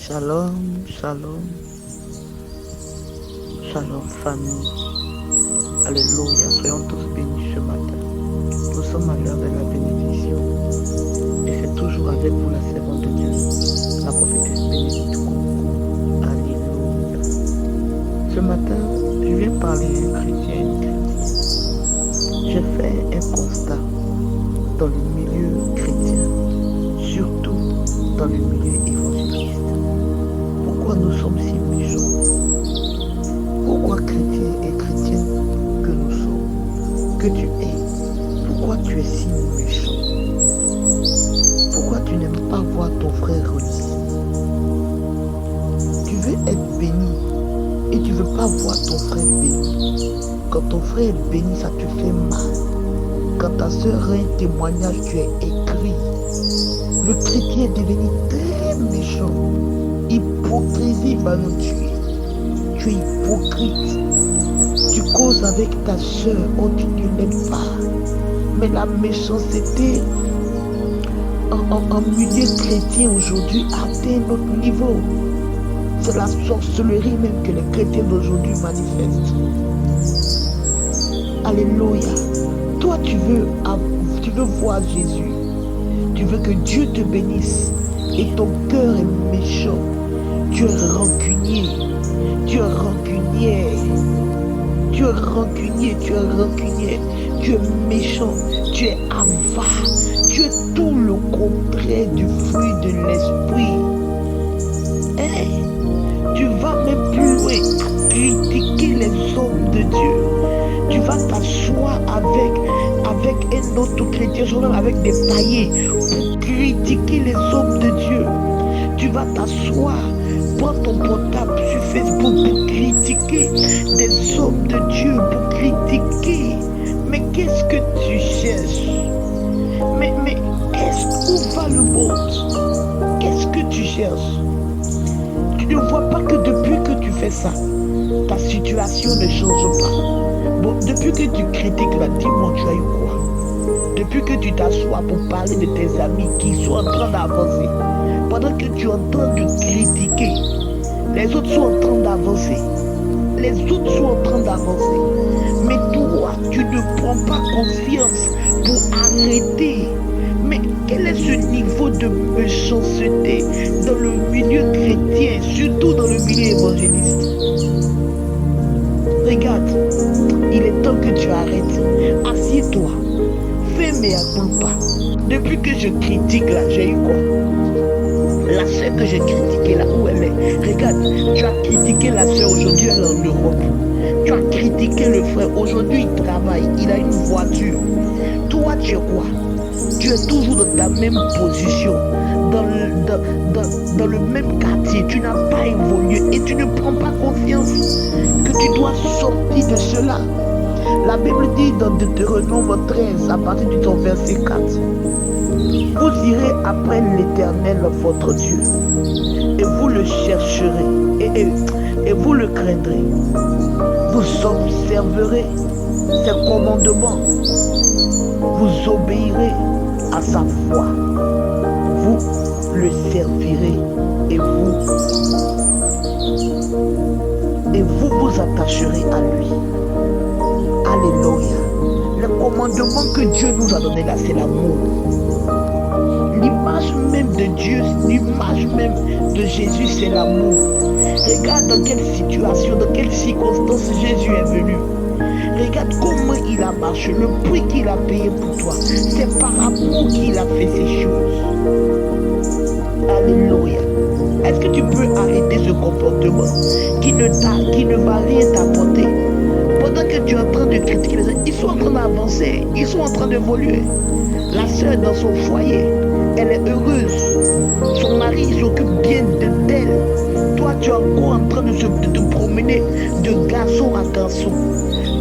Shalom, shalom, shalom famille. Alléluia, soyons tous bénis ce matin. Nous sommes à l'heure de la bénédiction et c'est toujours avec vous la servante de Dieu, la prophétesse Bénédicte Congo. Alléluia. Ce matin, je viens parler à un chrétien et une chrétienne. J'ai fait un constat dans le milieu chrétien, surtout dans le milieu évangéliste. Pourquoi nous sommes si méchants? Pourquoi chrétiens et chrétiennes que nous sommes, que tu es, pourquoi tu es si méchant? Pourquoi tu n'aimes pas voir ton frère réussir? Tu veux être béni et tu ne veux pas voir ton frère béni. Quand ton frère est béni, ça te fait mal. Quand ta soeur a un témoignage, tu es écrit. Le chrétien est devenu très méchant. Hypocrisie va nous tuer. Tu es hypocrite. Tu causes avec ta soeur, oh tu ne l'aimes pas. Mais la méchanceté en milieu chrétien aujourd'hui atteint notre niveau. C'est la sorcellerie même que les chrétiens d'aujourd'hui manifestent. Alléluia. Toi tu veux voir Jésus. Tu veux que Dieu te bénisse et ton cœur est méchant. Tu es rancunier. Tu es rancunier. Tu es rancunier. Tu es rancunier. Tu es méchant. Tu es avare. Tu es tout le contraire du fruit de l'esprit. Hey, tu vas même plus loin à critiquer les hommes de Dieu. Tu vas t'asseoir avec un autre chrétien, avec des païens, pour critiquer les hommes de Dieu. Tu vas t'asseoir, prends ton portable sur Facebook pour critiquer des hommes de Dieu, pour critiquer. Mais qu'est-ce que tu cherches? Mais où va le monde? Qu'est-ce que tu cherches? Tu ne vois pas que depuis que tu fais ça, ta situation ne change pas. Bon, depuis que tu critiques là, dis-moi, tu as eu quoi? Depuis que tu t'assois pour parler de tes amis qui sont en train d'avancer, pendant que tu es en train de critiquer, les autres sont en train d'avancer. Les autres sont en train d'avancer. Mais toi, tu ne prends pas confiance pour arrêter. Mais quel est ce niveau de méchanceté dans le milieu chrétien, surtout dans le milieu évangéliste? Regarde, il est temps que tu arrêtes. Assieds-toi. Fais mea culpa. Depuis que je critique là, j'ai eu quoi? La soeur que j'ai critiquée là, où elle est? Regarde, tu as critiqué la soeur, aujourd'hui elle est en Europe. Tu as critiqué le frère, aujourd'hui il travaille, il a une voiture. Toi tu es quoi? Tu es toujours dans ta même position, dans le même quartier. Tu n'as pas évolué et tu ne prends pas confiance que tu dois sortir de cela. La Bible dit dans Deutéronome 13, à partir du verset 4, vous irez après l'Éternel votre Dieu et vous le chercherez et vous le craindrez. Vous observerez ses commandements, vous obéirez à sa voix, vous le servirez et vous vous attacherez à lui. Alléluia. Le commandement que Dieu nous a donné là, c'est l'amour. L'image même de Dieu, l'image même de Jésus, c'est l'amour. Regarde dans quelle situation, dans quelles circonstances Jésus est venu. Regarde comment il a marché, le prix qu'il a payé pour toi. C'est par amour qu'il a fait ces choses. Alléluia. Est-ce que tu peux arrêter ce comportement qui ne va rien t'apporter? Pendant que tu es en train de critiquer les gens, ils sont en train d'avancer, ils sont en train d'évoluer. La sœur dans son foyer, elle est heureuse. Son mari s'occupe bien d'elle. Toi, tu es encore en train de te promener de garçon à garçon.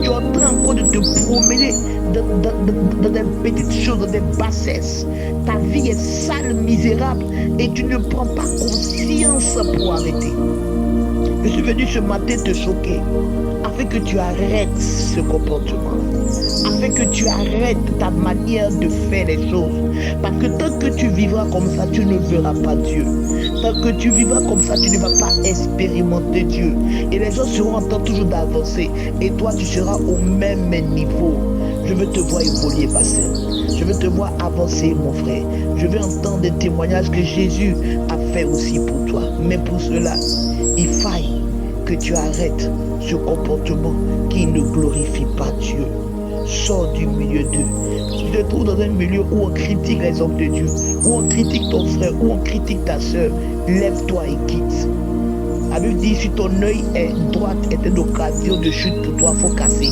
Tu es en train encore de te promener dans des petites choses, dans des bassesses. Ta vie est sale, misérable et tu ne prends pas conscience pour arrêter. Je suis venu ce matin te choquer afin que tu arrêtes ce comportement, afin que tu arrêtes ta manière de faire les choses. Parce que tant que tu vivras comme ça, tu ne verras pas Dieu. tant que tu vivras comme ça, tu ne vas pas expérimenter Dieu. Et les gens seront en train toujours d'avancer. Et toi, tu seras au même niveau. Je veux te voir évoluer, ma sœur. Je veux te voir avancer, mon frère. Je veux entendre des témoignages que Jésus a fait aussi pour toi. Mais pour cela, il faille que tu arrêtes ce comportement qui ne glorifie pas Dieu. Sors du milieu d'eux. Tu te trouves dans un milieu où on critique les hommes de Dieu, où on critique ton frère, où on critique ta soeur. Lève-toi et quitte. La Bible dit, si ton œil est droite est une occasion de chute pour toi, il faut casser.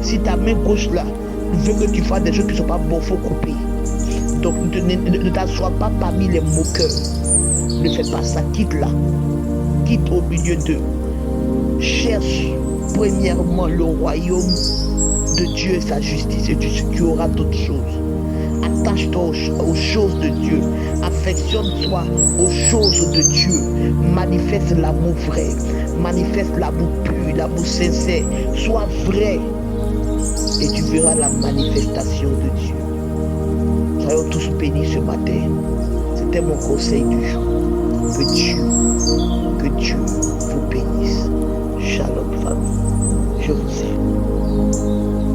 Si ta main gauche là veut que tu fasses des choses qui ne sont pas bonnes, il faut couper. Donc ne t'assois pas parmi les moqueurs. Ne fais pas ça, quitte là. Quitte au milieu d'eux. Cherche premièrement le royaume de Dieu et sa justice, et tu auras d'autres choses. Attache-toi aux choses de Dieu. Affectionne-toi aux choses de Dieu. Manifeste l'amour vrai. Manifeste l'amour pur, l'amour sincère. Sois vrai. Et tu verras la manifestation de Dieu. Soyons tous bénis ce matin. C'était mon conseil du jour. Que Dieu vous bénisse. Shalom famille. Je vous aime.